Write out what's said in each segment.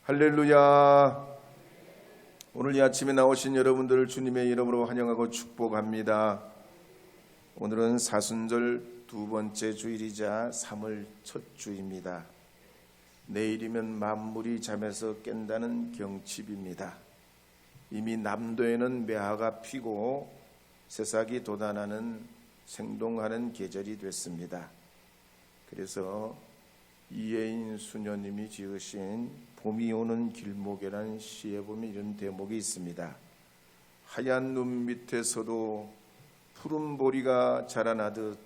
할렐루야. 오늘 이 아침에 나오신 여러분들을 주님의 이름으로 환영하고 축복합니다. 오늘은 사순절 두 번째 주일이자 3월 첫 주입니다. 내일이면 만물이 잠에서 깬다는 경칩입니다. 이미 남도에는 매화가 피고 새싹이 돋아나는 생동하는 계절이 됐습니다. 그래서 이예인 수녀님이 지으신 봄이 오는 길목이라는 시에 보면 이런 대목이 있습니다. 하얀 눈 밑에서도 푸른 보리가 자라나듯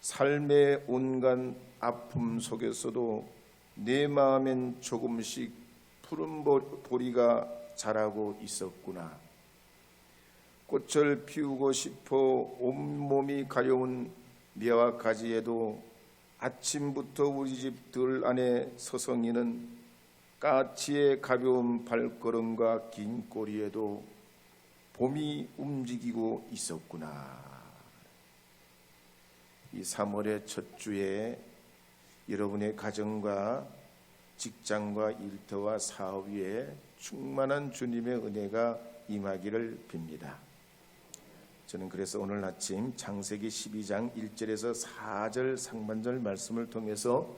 삶의 온갖 아픔 속에서도 내 마음엔 조금씩 푸른 보리가 자라고 있었구나. 꽃을 피우고 싶어 온몸이 가려운 매화 가지에도 아침부터 우리 집 들 안에 서성이는 까치의 가벼운 발걸음과 긴 꼬리에도 봄이 움직이고 있었구나. 이 3월의 첫 주에 여러분의 가정과 직장과 일터와 사업 위에 충만한 주님의 은혜가 임하기를 빕니다. 저는 그래서 오늘 아침 창세기 12장 1절에서 4절 상반절 말씀을 통해서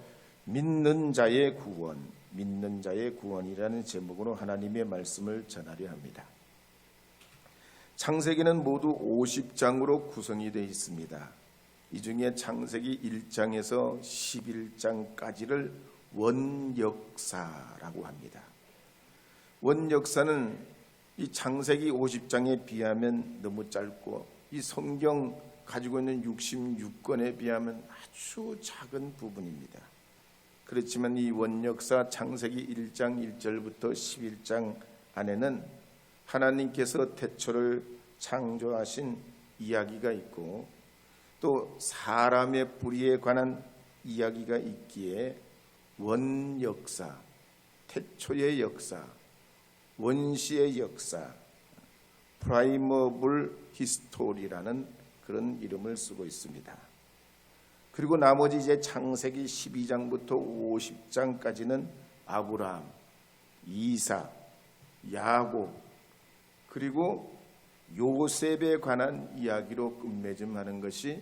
믿는 자의 구원이라는 제목으로 하나님의 말씀을 전하려 합니다. 창세기는 모두 50장으로 구성이 되어 있습니다. 이 중에 창세기 1장에서 11장까지를 원역사라고 합니다. 원역사는 이 창세기 50장에 비하면 너무 짧고 이 성경 가지고 있는 66권에 비하면 아주 작은 부분입니다. 그렇지만 이 원역사 창세기 1장 1절부터 11장 안에는 하나님께서 태초를 창조하신 이야기가 있고 또 사람의 불의에 관한 이야기가 있기에 원역사, 태초의 역사, 원시의 역사, 프라이머블 히스토리라는 그런 이름을 쓰고 있습니다. 그리고 나머지 이제 창세기 12장부터 50장까지는 아브라함, 이삭, 야곱, 그리고 요셉에 관한 이야기로 끝맺음하는 것이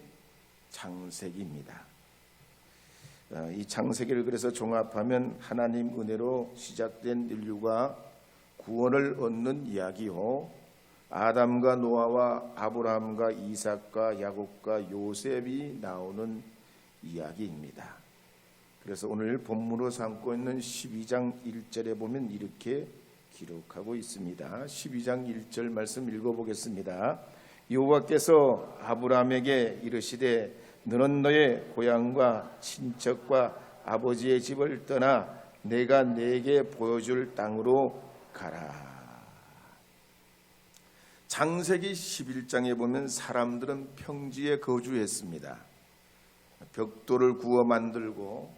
창세기입니다. 이 창세기를 그래서 종합하면 하나님 은혜로 시작된 인류가 구원을 얻는 이야기요, 아담과 노아와 아브라함과 이삭과 야곱과 요셉이 나오는 이야기입니다. 그래서 오늘 본문으로 삼고 있는 12장 1절에 보면 이렇게 기록하고 있습니다. 12장 1절 말씀 읽어보겠습니다. 여호와께서 아브라함에게 이르시되 너는 너의 고향과 친척과 아버지의 집을 떠나 내가 네게 보여줄 땅으로 가라. 창세기 11장에 보면 사람들은 평지에 거주했습니다. 벽돌을 구워 만들고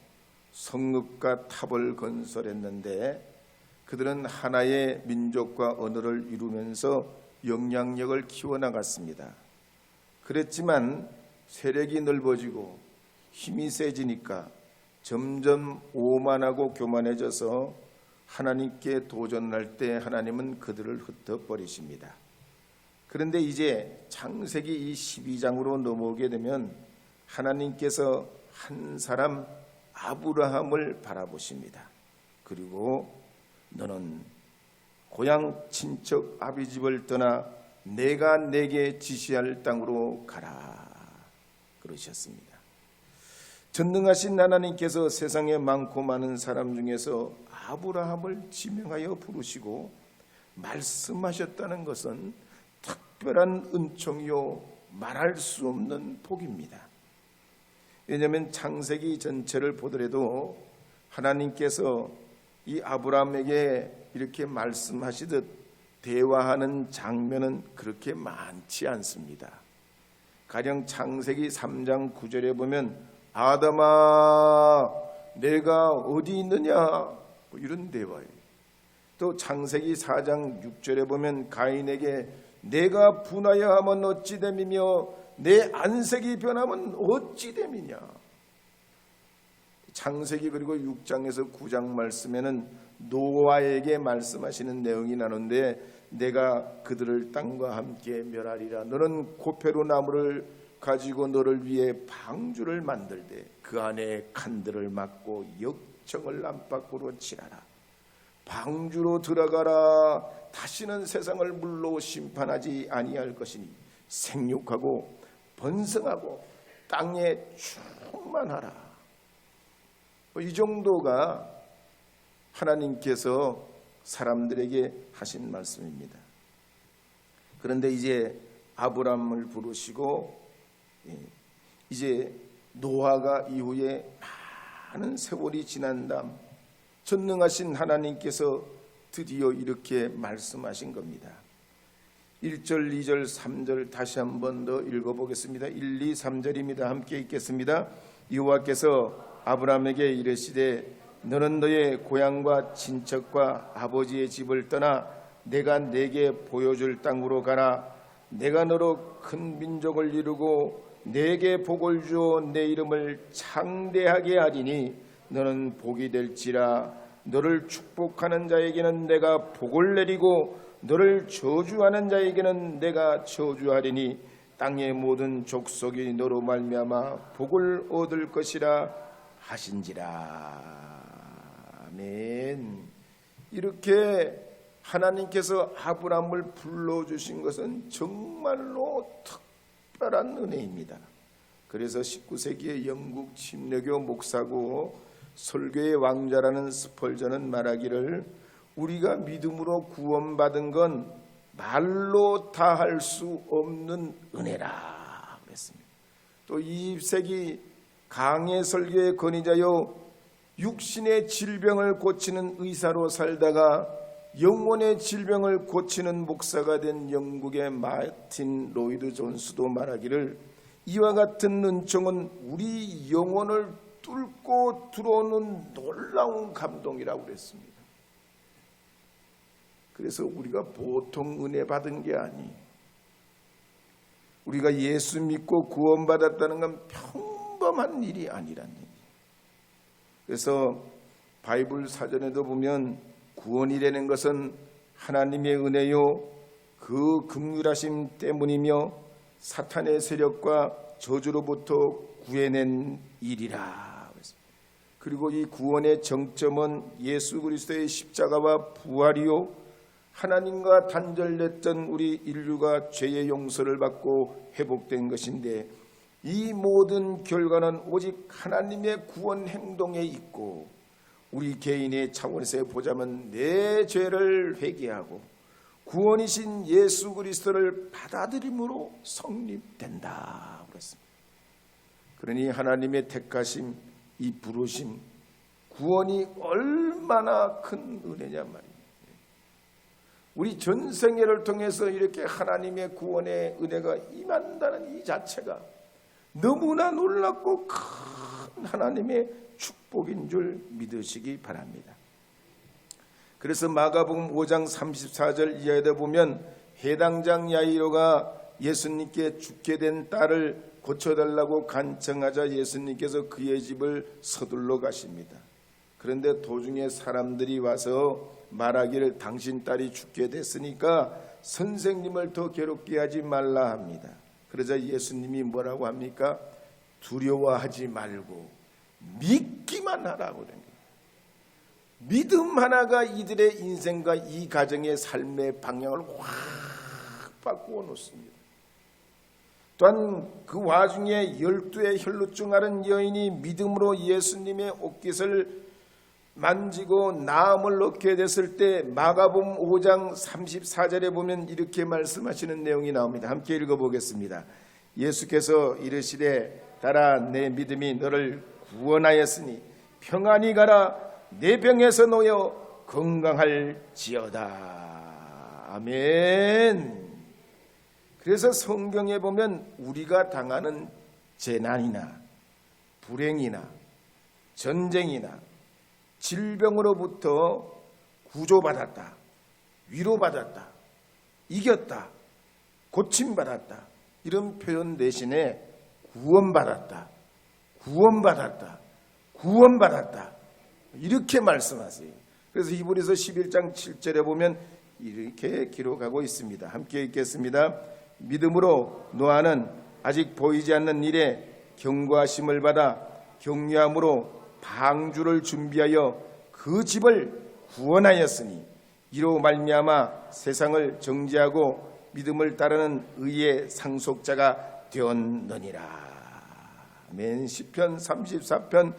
성읍과 탑을 건설했는데 그들은 하나의 민족과 언어를 이루면서 영향력을 키워나갔습니다. 그랬지만 세력이 넓어지고 힘이 세지니까 점점 오만하고 교만해져서 하나님께 도전할 때 하나님은 그들을 흩어버리십니다. 그런데 이제 창세기 이 12장으로 넘어오게 되면 하나님께서 한 사람 아브라함을 바라보십니다. 그리고 너는 고향 친척 아비 집을 떠나 내가 내게 지시할 땅으로 가라 그러셨습니다. 전능하신 하나님께서 세상에 많고 많은 사람 중에서 아브라함을 지명하여 부르시고 말씀하셨다는 것은 특별한 은총이요 말할 수 없는 복입니다. 왜냐하면 창세기 전체를 보더라도 하나님께서 이 아브라함에게 이렇게 말씀하시듯 대화하는 장면은 그렇게 많지 않습니다. 가령 창세기 3장 9절에 보면 아담아 내가 어디 있느냐 뭐 이런 대화예요. 또 창세기 4장 6절에 보면 가인에게 내가 분하여 하면 어찌 됨이며 내 안색이 변하면 어찌 됨이냐. 창세기 그리고 6장에서 9장 말씀에는 노아에게 말씀하시는 내용이 나오는데 내가 그들을 땅과 함께 멸하리라. 너는 고페로 나무를 가지고 너를 위해 방주를 만들되 그 안에 칸들을 막고 역청을 안팎으로 칠하라. 방주로 들어가라. 다시는 세상을 물로 심판하지 아니할 것이니 생육하고 번성하고 땅에 충만하라. 이 정도가 하나님께서 사람들에게 하신 말씀입니다. 그런데 이제 아브람을 부르시고 이제 노아가 이후에 많은 세월이 지난 다음 전능하신 하나님께서 드디어 이렇게 말씀하신 겁니다. 1절, 2절, 3절 다시 한 번 더 읽어보겠습니다. 1, 2, 3절입니다. 함께 읽겠습니다. 여호와께서 아브람에게 이르시되 너는 너의 고향과 친척과 아버지의 집을 떠나 내가 네게 보여줄 땅으로 가라. 내가 너로 큰 민족을 이루고 네게 복을 주어 내 이름을 창대하게 하리니 너는 복이 될지라. 너를 축복하는 자에게는 내가 복을 내리고 너를 저주하는 자에게는 내가 저주하리니 땅의 모든 족속이 너로 말미암아 복을 얻을 것이라 하신지라. 아멘. 이렇게 하나님께서 아브람을 불러주신 것은 정말로 특별한 은혜입니다. 그래서 19세기의 영국 침례교 목사고 설교의 왕자라는 스펄전은 말하기를 우리가 믿음으로 구원받은 건 말로 다 할 수 없는 은혜라 그랬습니다. 또 20세기 강해 설교의 권위자요 육신의 질병을 고치는 의사로 살다가 영혼의 질병을 고치는 목사가 된 영국의 마틴 로이드 존스도 말하기를 이와 같은 은총은 우리 영혼을 뚫고 들어오는 놀라운 감동이라고 그랬습니다. 그래서 우리가 보통 은혜 받은 게 아니, 우리가 예수 믿고 구원받았다는 건 평범한 일이 아니란 얘기. 그래서 바이블 사전에도 보면 구원이라는 것은 하나님의 은혜요 그 긍휼하심 때문이며 사탄의 세력과 저주로부터 구해낸 일이라. 그리고 이 구원의 정점은 예수 그리스도의 십자가와 부활이요 하나님과 단절됐던 우리 인류가 죄의 용서를 받고 회복된 것인데 이 모든 결과는 오직 하나님의 구원 행동에 있고 우리 개인의 차원에서 보자면 내 죄를 회개하고 구원이신 예수 그리스도를 받아들임으로 성립된다 그랬습니다. 그러니 하나님의 택하심, 이 부르심, 구원이 얼마나 큰 은혜냐 말입니다. 우리 전생애를 통해서 이렇게 하나님의 구원의 은혜가 임한다는 이 자체가 너무나 놀랍고 큰 하나님의 축복인 줄 믿으시기 바랍니다. 그래서 마가복음 5장 34절 이하에도 보면 해당장 야이로가 예수님께 죽게 된 딸을 고쳐달라고 간청하자 예수님께서 그의 집을 서둘러 가십니다. 그런데 도중에 사람들이 와서 말하기를 당신 딸이 죽게 됐으니까 선생님을 더 괴롭게 하지 말라 합니다. 그러자 예수님이 뭐라고 합니까? 두려워하지 말고 믿기만 하라고 그러는 거예요. 믿음 하나가 이들의 인생과 이 가정의 삶의 방향을 확 바꾸어 놓습니다. 또한 그 와중에 12의 혈루증 앓은 여인이 믿음으로 예수님의 옷깃을 만지고 나음을 얻게 됐을 때 마가복음 5장 34절에 보면 이렇게 말씀하시는 내용이 나옵니다. 함께 읽어보겠습니다. 예수께서 이르시되 따라 내 믿음이 너를 구원하였으니 평안히 가라 내 병에서 놓여 건강할지어다. 아멘. 그래서 성경에 보면 우리가 당하는 재난이나 불행이나 전쟁이나 질병으로부터 구조받았다, 위로받았다, 이겼다, 고침받았다 이런 표현 대신에 구원받았다, 구원받았다, 구원받았다 이렇게 말씀하세요. 그래서 히브리서 11장 7절에 보면 이렇게 기록하고 있습니다. 함께 읽겠습니다. 믿음으로 노아는 아직 보이지 않는 일에 경고하심을 받아 격려함으로 방주를 준비하여 그 집을 구원하였으니 이로 말미암아 세상을 정죄하고 믿음을 따르는 의의 상속자가 되었느니라. 아멘. 시편 34편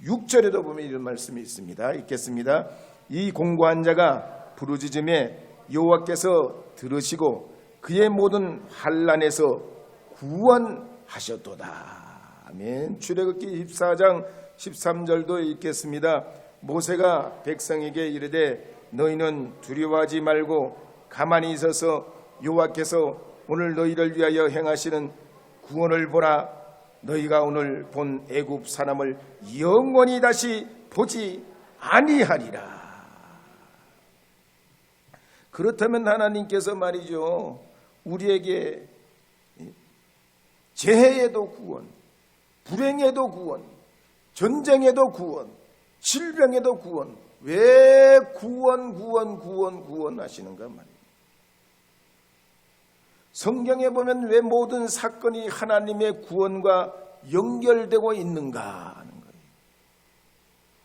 6절에도 보면 이런 말씀이 있습니다. 읽겠습니다. 이 공고한 자가 부르짖음에 여호와께서 들으시고 그의 모든 환난에서 구원하셨도다. 아멘. 출애굽기 24장 13절도 읽겠습니다. 모세가 백성에게 이르되 너희는 두려워하지 말고 가만히 있어서 여호와께서 오늘 너희를 위하여 행하시는 구원을 보라. 너희가 오늘 본 애굽 사람을 영원히 다시 보지 아니하리라. 그렇다면 하나님께서 말이죠, 우리에게 재해에도 구원, 불행에도 구원, 전쟁에도 구원, 질병에도 구원, 왜 구원 하시는가 말이에요. 성경에 보면 왜 모든 사건이 하나님의 구원과 연결되고 있는가 하는 거예요.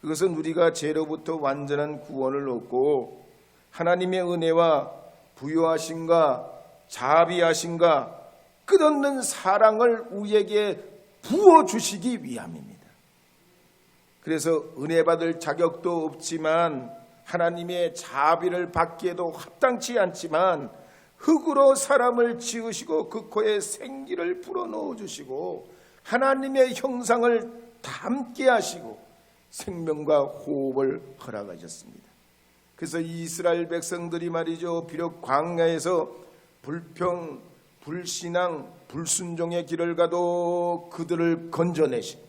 그것은 우리가 죄로부터 완전한 구원을 얻고 하나님의 은혜와 부요하심과 자비하심과 끝없는 사랑을 우리에게 부어주시기 위함입니다. 그래서 은혜 받을 자격도 없지만 하나님의 자비를 받기에도 합당치 않지만 흙으로 사람을 지으시고 그 코에 생기를 불어넣어 주시고 하나님의 형상을 닮게 하시고 생명과 호흡을 허락하셨습니다. 그래서 이스라엘 백성들이 말이죠, 비록 광야에서 불평, 불신앙, 불순종의 길을 가도 그들을 건져내신,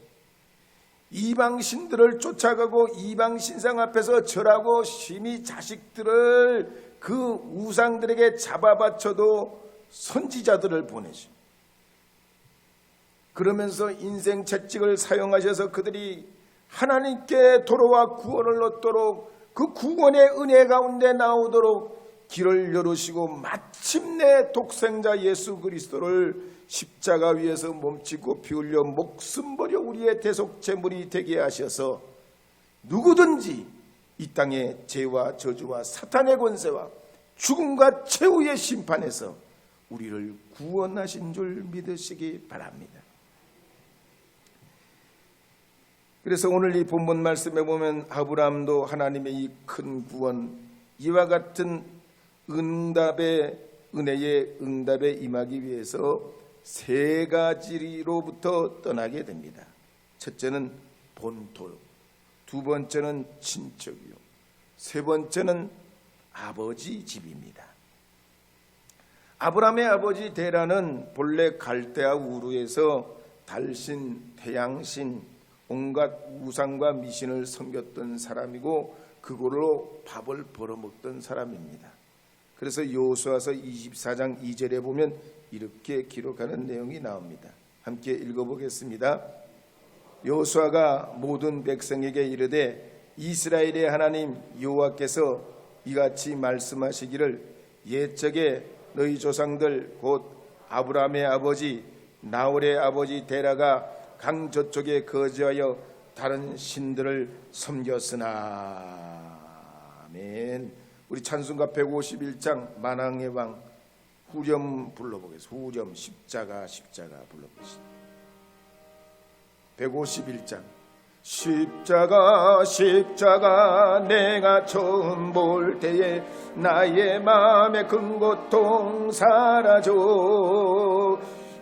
이방신들을 쫓아가고 이방신상 앞에서 절하고 심히 자식들을 그 우상들에게 잡아바쳐도 선지자들을 보내신, 그러면서 인생 채찍을 사용하셔서 그들이 하나님께 돌아와 구원을 얻도록 그 구원의 은혜 가운데 나오도록 길을 열으시고 마침내 독생자 예수 그리스도를 십자가 위에서 몸짓고 피 흘려 목숨 버려 우리의 대속 제물이 되게 하셔서 누구든지 이 땅의 죄와 저주와 사탄의 권세와 죽음과 최후의 심판에서 우리를 구원하신 줄 믿으시기 바랍니다. 그래서 오늘 이 본문 말씀에 보면 아브라함도 하나님의 이 큰 구원, 이와 같은 은혜의 응답에 임하기 위해서 세 가지로부터 떠나게 됩니다. 첫째는 본토, 두 번째는 친척이요, 세 번째는 아버지 집입니다. 아브라함의 아버지 데라는 본래 갈대아 우르에서 달신, 태양신, 온갖 우상과 미신을 섬겼던 사람이고 그걸로 밥을 벌어먹던 사람입니다. 그래서 여호수아서 24장 2절에 보면 이렇게 기록하는 내용이 나옵니다. 함께 읽어보겠습니다. 여호수아가 모든 백성에게 이르되 이스라엘의 하나님 여호와께서 이같이 말씀하시기를 옛적에 너희 조상들 곧 아브라함의 아버지 나홀의 아버지 데라가 강 저쪽에 거주하여 다른 신들을 섬겼으나. 아멘. 우리 찬송가 151장 만왕의 왕 후렴 불러보겠습니다. 후렴 십자가 불러보겠습니다. 151장 십자가 내가 처음 볼 때에 나의 마음의 큰 고통 사라져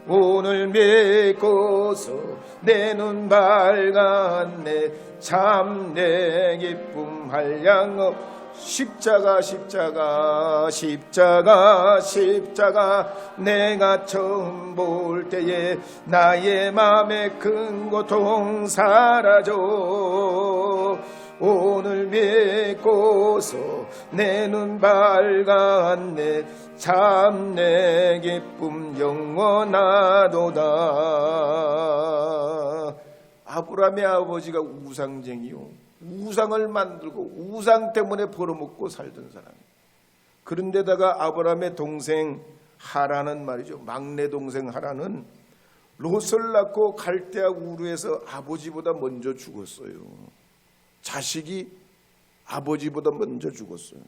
오늘 믿고서 내 눈 밝았네 참 내 기쁨 한량없 십자가 내가 처음 볼 때에 나의 맘의 큰 고통 사라져 오늘 믿고서 내 눈 밝았네 참 내 기쁨 영원하도다. 아브라함의 아버지가 우상쟁이요 우상을 만들고 우상 때문에 벌어먹고 살던 사람이에요. 그런데다가 아브라함의 동생 하란은 말이죠. 막내 동생 하란은 롯을 낳고 갈대아 우르에서 아버지보다 먼저 죽었어요. 자식이 아버지보다 먼저 죽었어요.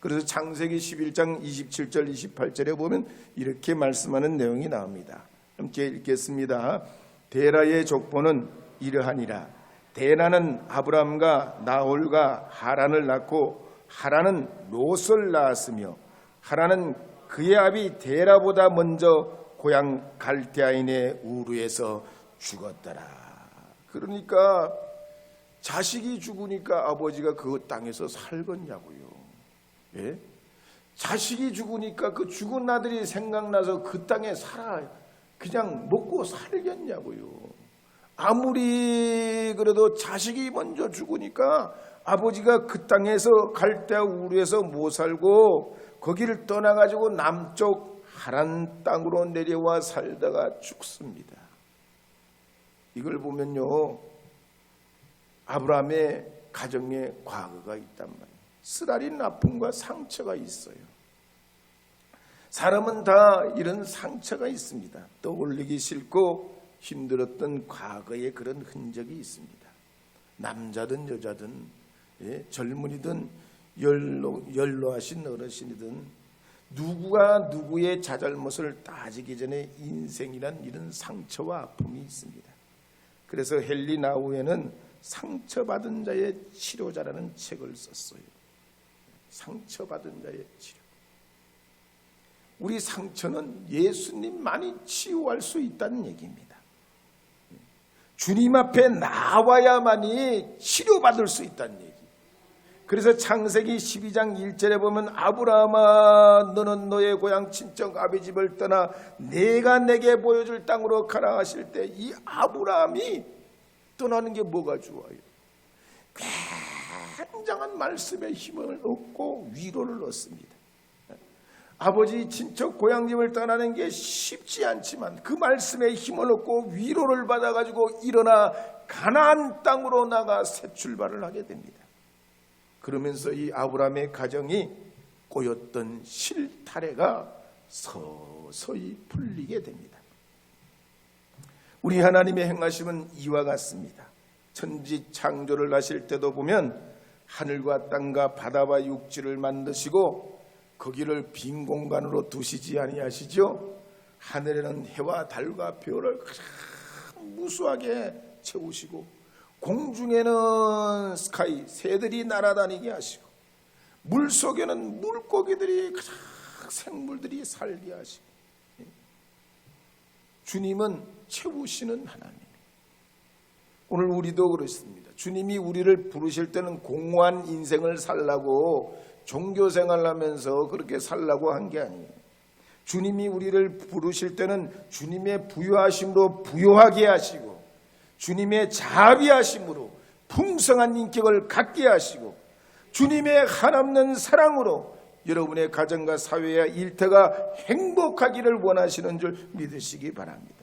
그래서 창세기 11장 27절 28절에 보면 이렇게 말씀하는 내용이 나옵니다. 함께 읽겠습니다. 데라의 족보는 이러하니라. 데라는 아브람과 나홀과 하란을 낳고 하란은 롯을 낳았으며 하란은 그의 아비 데라보다 먼저 고향 갈대아인의 우르에서 죽었더라. 그러니까 자식이 죽으니까 아버지가 그 땅에서 살겠냐고요. 예? 자식이 죽으니까 그 죽은 아들이 생각나서 그 땅에 살아 그냥 먹고 살겠냐고요. 아무리 그래도 자식이 먼저 죽으니까 아버지가 그 땅에서 갈대아 우르에서 못 살고 거기를 떠나가지고 남쪽 하란 땅으로 내려와 살다가 죽습니다. 이걸 보면요, 아브라함의 가정에 과거가 있단 말이에요. 쓰라린 아픔과 상처가 있어요. 사람은 다 이런 상처가 있습니다. 떠올리기 싫고 힘들었던 과거의 그런 흔적이 있습니다. 남자든 여자든, 젊은이든 연로하신 어르신이든 누구가 누구의 자잘못을 따지기 전에 인생이란 이런 상처와 아픔이 있습니다. 그래서 헨리 나우에는 상처받은 자의 치료자라는 책을 썼어요. 상처받은 자의 치료. 우리 상처는 예수님만이 치유할 수 있다는 얘기입니다. 주님 앞에 나와야만이 치료받을 수 있다는 얘기. 그래서 창세기 12장 1절에 보면 아브라함아 너는 너의 고향 친정 아비 집을 떠나 내가 내게 보여줄 땅으로 가라 하실 때 이 아브라함이 떠나는 게 뭐가 좋아요? 굉장한 말씀의 힘을 얻고 위로를 얻습니다. 아버지 친척 고향집을 떠나는 게 쉽지 않지만 그 말씀의 힘을 얻고 위로를 받아가지고 일어나 가나안 땅으로 나가 새 출발을 하게 됩니다. 그러면서 이 아브라함의 가정이 꼬였던 실타래가 서서히 풀리게 됩니다. 우리 하나님의 행하심은 이와 같습니다. 천지 창조를 하실 때도 보면 하늘과 땅과 바다와 육지를 만드시고 거기를 빈 공간으로 두시지 아니하시죠? 하늘에는 해와 달과 별을 가장 무수하게 채우시고 공중에는 스카이 새들이 날아다니게 하시고 물속에는 물고기들이 가장 생물들이 살게 하시고 주님은 채우시는 하나님. 오늘 우리도 그렇습니다. 주님이 우리를 부르실 때는 공허한 인생을 살라고 종교생활을 하면서 그렇게 살라고 한 게 아니에요. 주님이 우리를 부르실 때는 주님의 부요하심으로 부요하게 하시고 주님의 자비하심으로 풍성한 인격을 갖게 하시고 주님의 한없는 사랑으로 여러분의 가정과 사회와 일터가 행복하기를 원하시는 줄 믿으시기 바랍니다.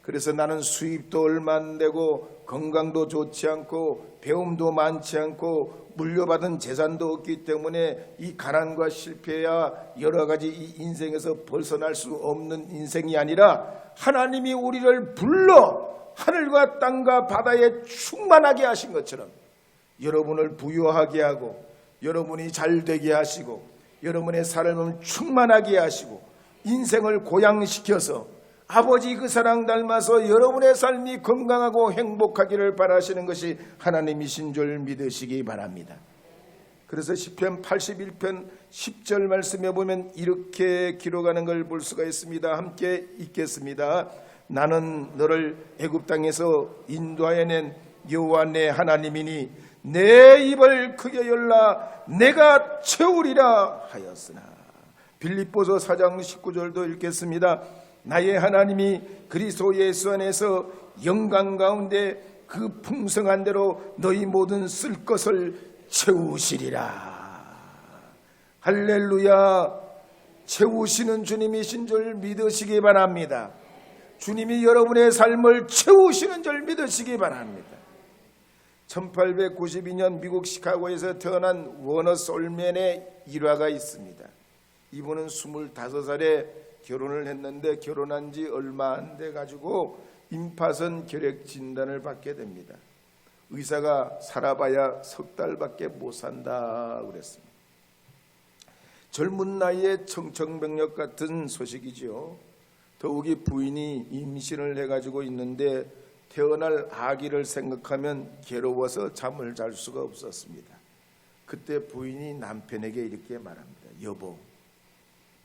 그래서 나는 수입도 얼마 안 되고 건강도 좋지 않고 배움도 많지 않고 물려받은 재산도 없기 때문에 이 가난과 실패야 여러 가지 이 인생에서 벗어날 수 없는 인생이 아니라 하나님이 우리를 불러 하늘과 땅과 바다에 충만하게 하신 것처럼 여러분을 부유하게 하고 여러분이 잘되게 하시고 여러분의 삶을 충만하게 하시고 인생을 고양시켜서 아버지 그 사랑 닮아서 여러분의 삶이 건강하고 행복하기를 바라시는 것이 하나님이신 줄 믿으시기 바랍니다. 그래서 시편 81편 10절 말씀에 보면 이렇게 기록하는 걸 볼 수가 있습니다. 함께 읽겠습니다. 나는 너를 애굽 땅에서 인도하여낸 여호와 내 하나님이니 내 입을 크게 열라 내가 채우리라 하였으나. 빌립보서 4장 19절도 읽겠습니다. 나의 하나님이 그리스도 예수 안에서 영광 가운데 그 풍성한 대로 너희 모든 쓸 것을 채우시리라. 할렐루야. 채우시는 주님이신 줄 믿으시기 바랍니다. 주님이 여러분의 삶을 채우시는 줄 믿으시기 바랍니다. 1892년 미국 시카고에서 태어난 워너 솔맨의 일화가 있습니다. 이분은 25살에 결혼을 했는데 결혼한 지 얼마 안 돼 가지고 임파선 결핵 진단을 받게 됩니다. 의사가 살아봐야 석 달밖에 못 산다 그랬습니다. 젊은 나이에 청천벽력 같은 소식이죠. 더욱이 부인이 임신을 해가지고 있는데 태어날 아기를 생각하면 괴로워서 잠을 잘 수가 없었습니다. 그때 부인이 남편에게 이렇게 말합니다. 여보,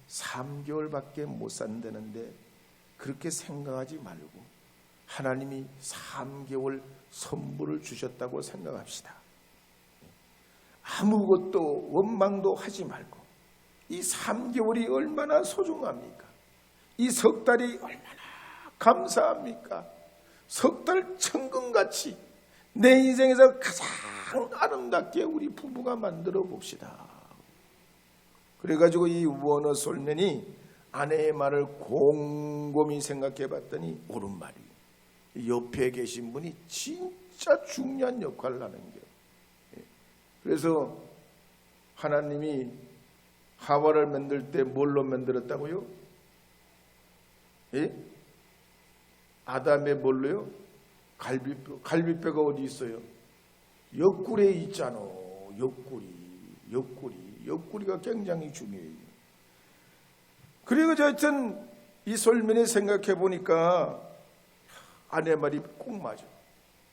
3개월밖에 못 산다는데 그렇게 생각하지 말고 하나님이 3개월 선물을 주셨다고 생각합시다. 아무것도 원망도 하지 말고 이 3개월이 얼마나 소중합니까? 이 석 달이 얼마나 감사합니까? 석 달 천금같이 내 인생에서 가장 아름답게 우리 부부가 만들어 봅시다. 그래가지고 이 워너 솔맨이 아내의 말을 곰곰이 생각해 봤더니 옳은 말이 옆에 계신 분이 진짜 중요한 역할을 하는 거예요. 그래서 하나님이 하와를 만들 때 뭘로 만들었다고요? 예? 아담의 뭘로요? 갈비뼈. 갈비뼈가 어디 있어요? 옆구리에 있잖아. 옆구리가 굉장히 중요해요. 그리고 하여튼 이 솔맨이 생각해 보니까 아내 말이 꼭 맞아.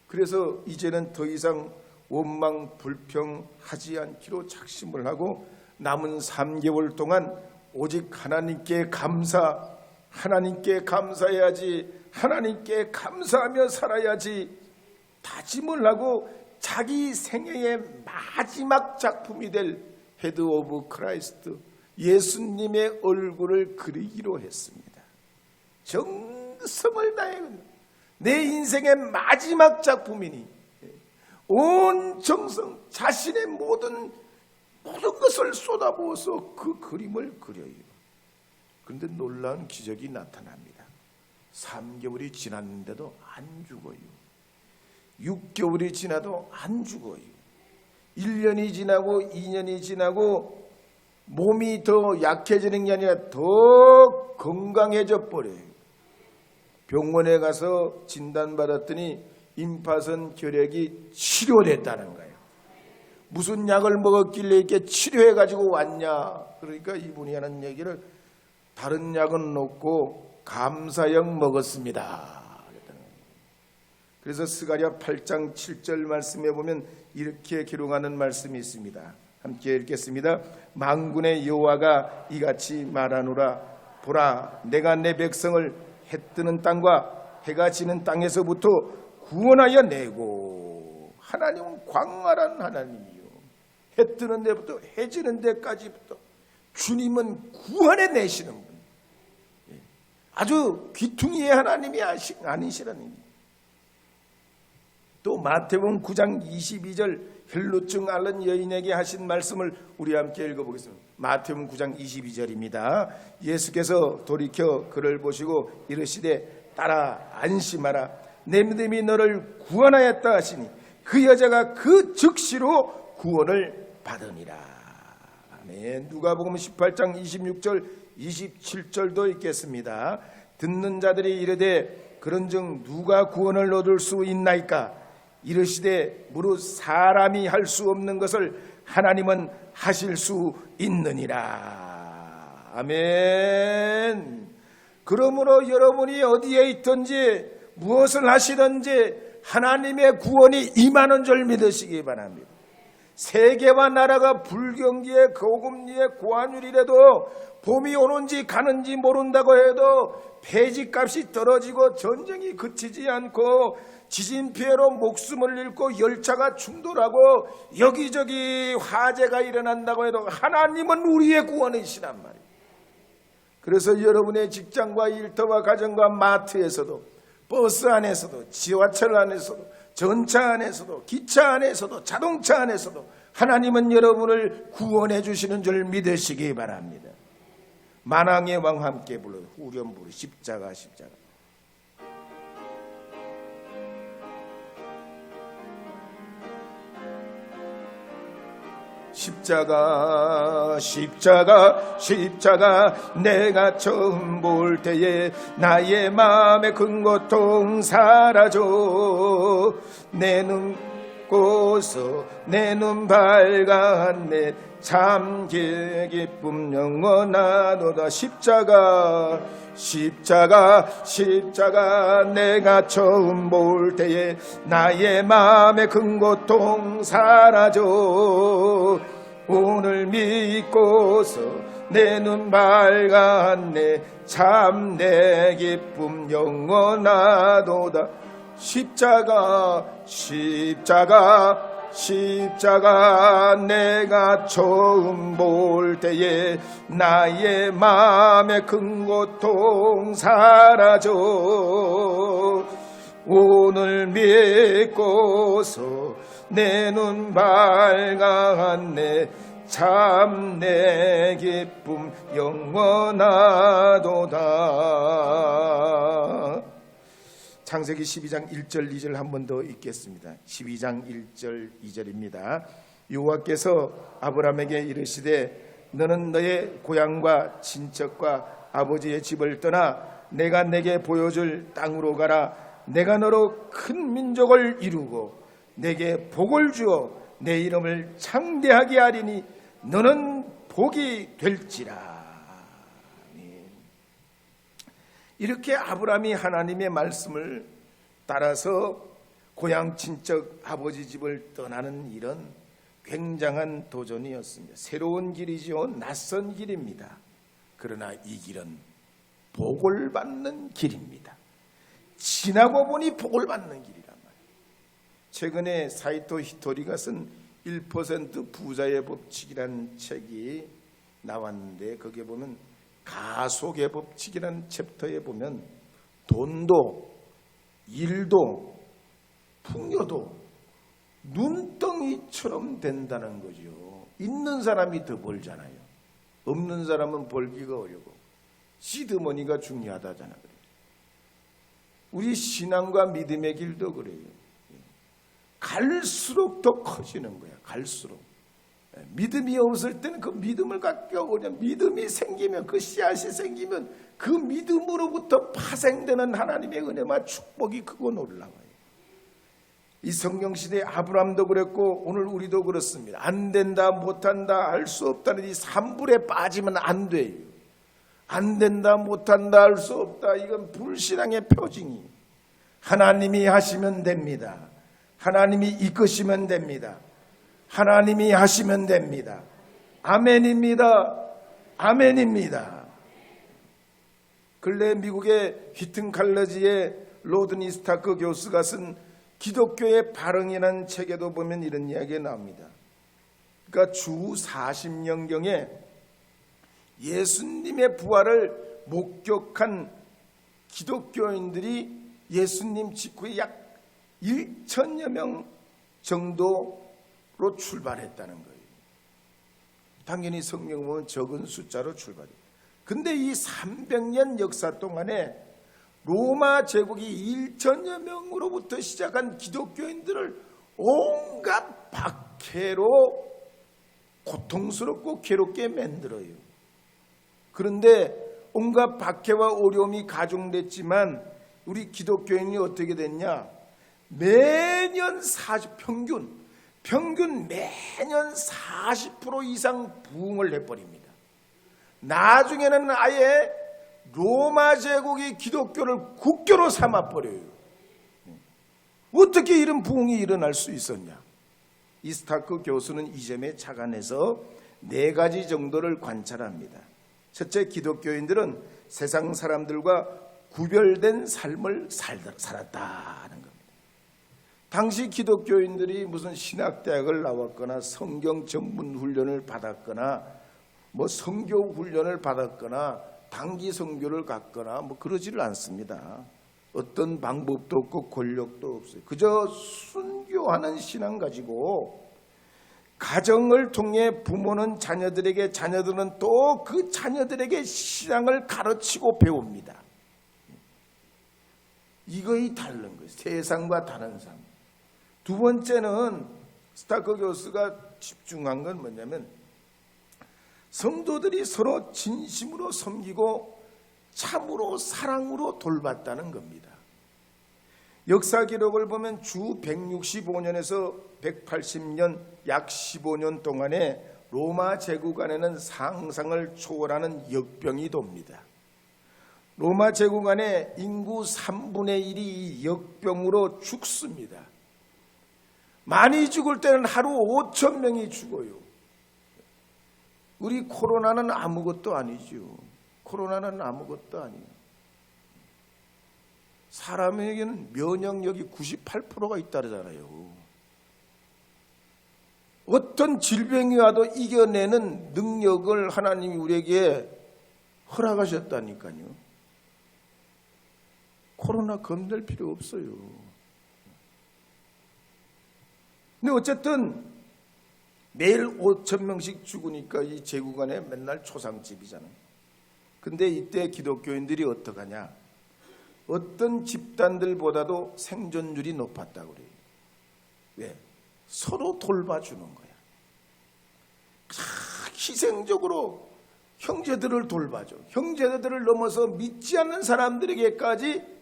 그래서 이제는 더 이상 원망 불평하지 않기로 작심을 하고 남은 3개월 동안 오직 하나님께 감사해야지, 하나님께 감사하며 살아야지 다짐을 하고 자기 생애의 마지막 작품이 될 헤드 오브 크라이스트, 예수님의 얼굴을 그리기로 했습니다. 정성을 다해 내 인생의 마지막 작품이니 온 정성, 자신의 모든 것을 쏟아부어서 그 그림을 그려요. 그런데 놀라운 기적이 나타납니다. 3개월이 지났는데도 안 죽어요. 6개월이 지나도 안 죽어요. 1년이 지나고 2년이 지나고 몸이 더 약해지는 게 아니라 더 건강해져 버려요. 병원에 가서 진단받았더니 임파선 결핵이 치료됐다는 거예요. 무슨 약을 먹었길래 이렇게 치료해가지고 왔냐. 그러니까 이분이 하는 얘기를 다른 약은 놓고 감사약 먹었습니다. 그래서 스가랴 8장 7절 말씀에 보면 이렇게 기록하는 말씀이 있습니다. 함께 읽겠습니다. 만군의 여호와가 이같이 말하노라. 보라, 내가 내 백성을 해 뜨는 땅과 해가 지는 땅에서부터 구원하여 내고. 하나님은 광활한 하나님이요, 해 뜨는 데부터 해 지는 데까지부터 주님은 구원해 내시는 분, 아주 귀퉁이의 하나님이 아니시라는 얘기예요. 또 마태복음 9장 22절 혈루증 앓는 여인에게 하신 말씀을 우리 함께 읽어보겠습니다. 마태복음 9장 22절입니다. 예수께서 돌이켜 그를 보시고 이르시되 따라 안심하라. 내 믿음이 너를 구원하였다 하시니 그 여자가 그 즉시로 구원을 받으니라. 아멘. 누가복음 18장 26절 27절도 읽겠습니다. 듣는 자들이 이르되 그런즉 누가 구원을 얻을 수 있나이까? 이르시되 무릇 사람이 할 수 없는 것을 하나님은 하실 수 있느니라. 아멘. 그러므로 여러분이 어디에 있든지 무엇을 하시든지 하나님의 구원이 임하는 줄 믿으시기 바랍니다. 세계와 나라가 불경기에 거금리에 고환율이라도 봄이 오는지 가는지 모른다고 해도 폐지값이 떨어지고 전쟁이 그치지 않고 지진 피해로 목숨을 잃고 열차가 충돌하고 여기저기 화재가 일어난다고 해도 하나님은 우리의 구원이시란 말이에요. 그래서 여러분의 직장과 일터와 가정과 마트에서도 버스 안에서도 지하철 안에서도 전차 안에서도 기차 안에서도 자동차 안에서도 하나님은 여러분을 구원해 주시는 줄 믿으시기 바랍니다. 만왕의 왕 함께 불러 후렴부르 십자가. 십자가 내가 처음 볼 때에 나의 마음의 큰 고통 사라져 내 눈 고서 내 눈 밝았네 참 기쁨 영원하도다. 십자가 내가 처음 볼 때에 나의 마음의 큰 고통 사라져 오늘 믿고서 내 눈 밝았네 참 내 기쁨 영원하도다. 십자가 내가 처음 볼 때에 나의 마음의 큰 고통 사라져 오늘 믿고서 내 눈 밝았네 참 내 기쁨 영원하도다. 창세기 12장 1절 2절 한 번 더 읽겠습니다. 12장 1절 2절입니다. 여호와께서 아브라함에게 이르시되 너는 너의 고향과 친척과 아버지의 집을 떠나 내가 내게 보여줄 땅으로 가라. 내가 너로 큰 민족을 이루고 내게 복을 주어 내 이름을 창대하게 하리니 너는 복이 될지라. 이렇게 아브라함이 하나님의 말씀을 따라서 고향 친척 아버지 집을 떠나는 일은 굉장한 도전이었습니다. 새로운 길이지요. 낯선 길입니다. 그러나 이 길은 복을 받는 길입니다. 지나고 보니 복을 받는 길이란 말이에요. 최근에 사이토 히토리가 쓴 1% 부자의 법칙이라는 책이 나왔는데 거기에 보면 가속의 법칙이라는 챕터에 보면 돈도 일도 풍요도 눈덩이처럼 된다는 거죠. 있는 사람이 더 벌잖아요. 없는 사람은 벌기가 어려고 시드머니가 중요하다잖아요. 우리 신앙과 믿음의 길도 그래요. 갈수록 더 커지는 거야. 갈수록. 믿음이 없을 때는 그 믿음을 갖기가 어려워. 믿음이 생기면 그 씨앗이 생기면 그 믿음으로부터 파생되는 하나님의 은혜와 축복이 크고 놀라워요. 이 성경시대에 아브라함도 그랬고 오늘 우리도 그렇습니다. 안 된다 못한다 할 수 없다는 이 산불에 빠지면 안 돼요. 안 된다 못한다 할 수 없다. 이건 불신앙의 표징이. 하나님이 하시면 됩니다. 하나님이 이끄시면 됩니다. 하나님이 하시면 됩니다. 아멘입니다. 아멘입니다. 근래 미국의 휘튼 칼러지의 로드니 스타크 교수가 쓴 기독교의 발흥이라는 책에도 보면 이런 이야기가 나옵니다. 그러니까 주 40년경에 예수님의 부활을 목격한 기독교인들이 예수님 직후에 약 1천여 명 정도로 출발했다는 거예요. 당연히 성경 보면 적은 숫자로 출발해요. 근데 이 300년 역사 동안에 로마 제국이 1천여 명으로부터 시작한 기독교인들을 온갖 박해로 고통스럽고 괴롭게 만들어요. 그런데 온갖 박해와 어려움이 가중됐지만 우리 기독교인이 어떻게 됐냐? 매년 평균 매년 40% 이상 부흥을 해버립니다. 나중에는 아예 로마 제국이 기독교를 국교로 삼아버려요. 어떻게 이런 부흥이 일어날 수 있었냐? 이스타크 교수는 이 점에 착안해서 4가지 정도를 관찰합니다. 첫째, 기독교인들은 세상 사람들과 구별된 삶을 살았다는 겁니다. 당시 기독교인들이 무슨 신학대학을 나왔거나 성경 전문 훈련을 받았거나 뭐 선교 훈련을 받았거나 단기 선교를 갔거나 뭐 그러지를 않습니다. 어떤 방법도 없고 권력도 없어요. 그저 순교하는 신앙 가지고 가정을 통해 부모는 자녀들에게, 자녀들은 또 그 자녀들에게 신앙을 가르치고 배웁니다. 이거이 다른 거예요. 세상과 다른 삶. 두 번째는 스타크 교수가 집중한 건 뭐냐면 성도들이 서로 진심으로 섬기고 참으로 사랑으로 돌봤다는 겁니다. 역사 기록을 보면 주 165년에서 180년 약 15년 동안에 로마 제국 안에는 상상을 초월하는 역병이 돕니다. 로마 제국 안에 인구 3분의 1이 역병으로 죽습니다. 많이 죽을 때는 하루 5천 명이 죽어요. 우리 코로나는 아무것도 아니죠. 코로나는 아무것도 아니에요. 사람에게는 면역력이 98%가 있다잖아요. 어떤 질병이 와도 이겨내는 능력을 하나님이 우리에게 허락하셨다니까요. 코로나 겁낼 필요 없어요. 근데 어쨌든 매일 5천 명씩 죽으니까 이 제국 안에 맨날 초상집이잖아요. 근데 이때 기독교인들이 어떡하냐? 어떤 집단들보다도 생존율이 높았다고 그래요. 왜? 서로 돌봐주는 거야. 희생적으로 형제들을 돌봐줘. 형제들을 넘어서 믿지 않는 사람들에게까지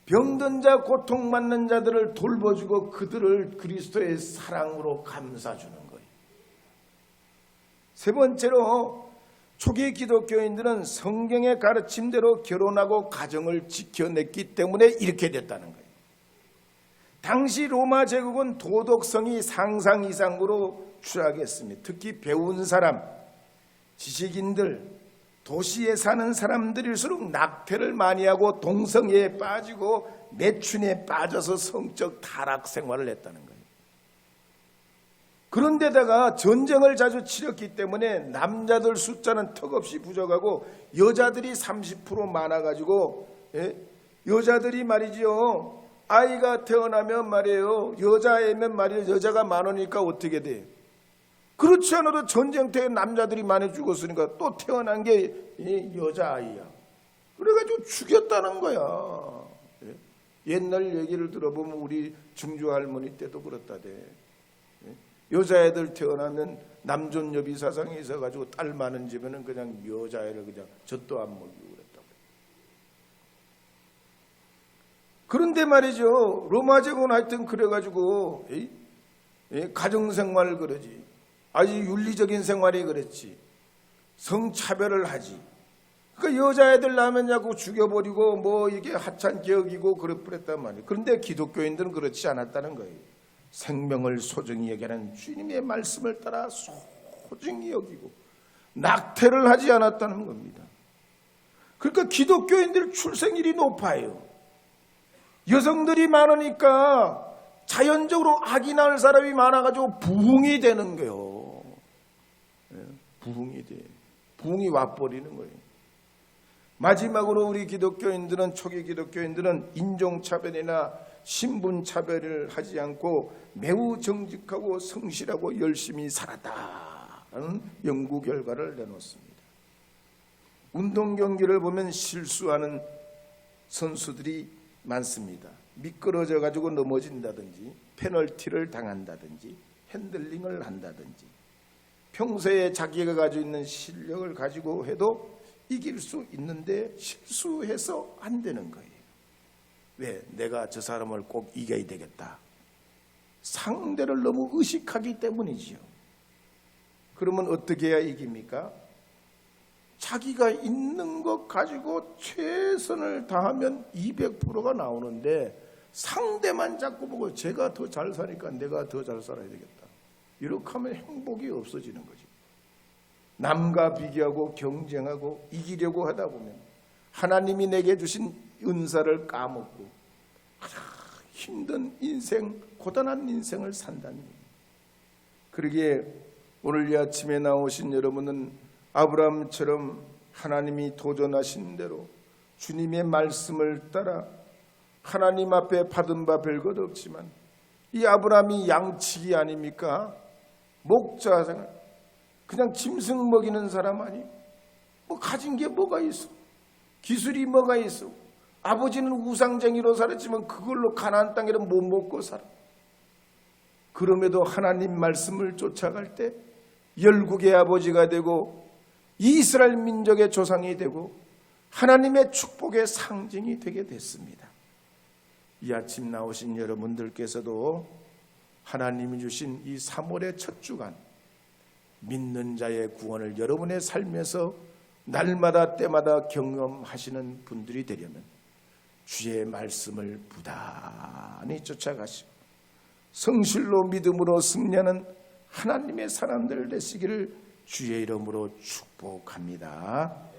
병든 자, 고통받는 자들을 돌봐주고 그들을 그리스도의 사랑으로 감싸주는 거예요. 세 번째로 초기 기독교인들은 성경의 가르침대로 결혼하고 가정을 지켜냈기 때문에 이렇게 됐다는 거예요. 당시 로마 제국은 도덕성이 상상 이상으로 추락했습니다. 특히 배운 사람, 지식인들, 도시에 사는 사람들일수록 낙태를 많이 하고 동성애에 빠지고 매춘에 빠져서 성적 타락 생활을 했다는 거예요. 그런데다가 전쟁을 자주 치렀기 때문에 남자들 숫자는 턱없이 부족하고 여자들이 30% 많아가지고 여자들이 말이죠. 아이가 태어나면 말이에요. 여자애면 말이에요. 여자가 많으니까 어떻게 돼? 그렇지 않아도 전쟁터에 남자들이 많이 죽었으니까 또 태어난 게 여자아이야. 그래가지고 죽였다는 거야. 옛날 얘기를 들어보면 우리 증조 할머니 때도 그렇다대. 여자애들 태어나면 남존여비 사상이 있어가지고 딸 많은 집에는 그냥 여자애를 그냥 젖도 안 먹이고 그랬다고. 그런데 말이죠. 로마 제국은 하여튼 그래가지고 가정생활을 그러지. 아주 윤리적인 생활이 그랬지. 성차별을 하지. 그러니까 여자애들 낳으면 자꾸 죽여버리고 뭐 이게 하찮게 여기고 그랬단 말이에요. 그런데 기독교인들은 그렇지 않았다는 거예요. 생명을 소중히 여기는 주님의 말씀을 따라 소중히 여기고 낙태를 하지 않았다는 겁니다. 그러니까 기독교인들 출생률이 높아요. 여성들이 많으니까 자연적으로 아기 낳을 사람이 많아가지고 부흥이 되는 거예요. 부흥이 돼. 부흥이 와버리는 거예요. 마지막으로 우리 기독교인들은, 초기 기독교인들은 인종차별이나 신분차별을 하지 않고 매우 정직하고 성실하고 열심히 살았다는 연구 결과를 내놓습니다. 운동 경기를 보면 실수하는 선수들이 많습니다. 미끄러져 가지고 넘어진다든지 페널티를 당한다든지 핸들링을 한다든지 평소에 자기가 가지고 있는 실력을 가지고 해도 이길 수 있는데 실수해서 안 되는 거예요. 왜? 내가 저 사람을 꼭 이겨야 되겠다. 상대를 너무 의식하기 때문이지요. 그러면 어떻게 해야 이깁니까? 자기가 있는 것 가지고 최선을 다하면 200%가 나오는데 상대만 자꾸 보고 제가 더 잘 사니까 내가 더 잘 살아야 되겠다. 이렇게 하면 행복이 없어지는 거죠. 남과 비교하고 경쟁하고 이기려고 하다 보면 하나님이 내게 주신 은사를 까먹고 힘든 인생, 고단한 인생을 산다는 거예요. 그러기에 오늘 이 아침에 나오신 여러분은 아브라함처럼 하나님이 도전하신 대로 주님의 말씀을 따라 하나님 앞에 받은 바 별것 없지만 이 아브라함이 양치기 아닙니까? 목자 생활, 그냥 짐승 먹이는 사람 아니? 뭐 가진 게 뭐가 있어? 기술이 뭐가 있어? 아버지는 우상쟁이로 살았지만 그걸로 가나안 땅에는 못 먹고 살아. 그럼에도 하나님 말씀을 쫓아갈 때 열국의 아버지가 되고 이스라엘 민족의 조상이 되고 하나님의 축복의 상징이 되게 됐습니다. 이 아침 나오신 여러분들께서도 하나님이 주신 이 3월의 첫 주간 믿는 자의 구원을 여러분의 삶에서 날마다 때마다 경험하시는 분들이 되려면 주의 말씀을 부단히 쫓아가시고 성실로 믿음으로 승리하는 하나님의 사람들 되시기를 주의 이름으로 축복합니다.